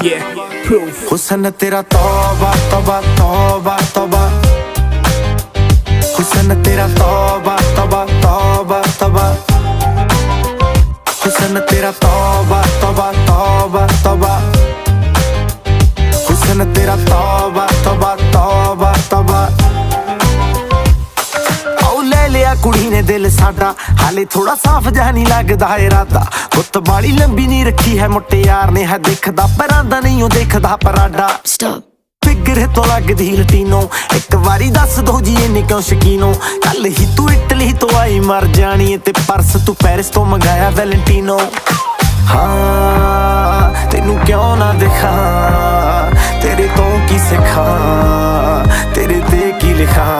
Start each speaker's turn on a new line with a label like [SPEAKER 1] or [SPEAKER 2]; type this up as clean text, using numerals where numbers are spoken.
[SPEAKER 1] Yeah, proof.
[SPEAKER 2] हुस्न तेरा तौबा तौबा तौबा तौबा, हुस्न तेरा तौबा तौबा तौबा तौबा, हुस्न तेरा तौबा तौबा तौबा तौबा, हुस्न तेरा तौबा तौबा तौबा तौबा। ले लिया कुड़ी ने दिल साडा, हाले थोड़ा साफ जहा नहीं लगदा इरादा। गुत्त बाली लंबी नहीं रखी है मुट्टे यार ने, है देखदा परांदा नहीं हो देखदा पराडा। फिगर तो लगदी लटीनो, एक बारी दस दो जी इन्ने क्यों शकीनो। कल ही तू इटली तो आई मर जानी, ते परस तू पेरिस तो मंगाया वैलेंटिनो। हाँ तेनू क्यों ना दिखा, तेरे तो की सिखा, तेरे ते की लिखा।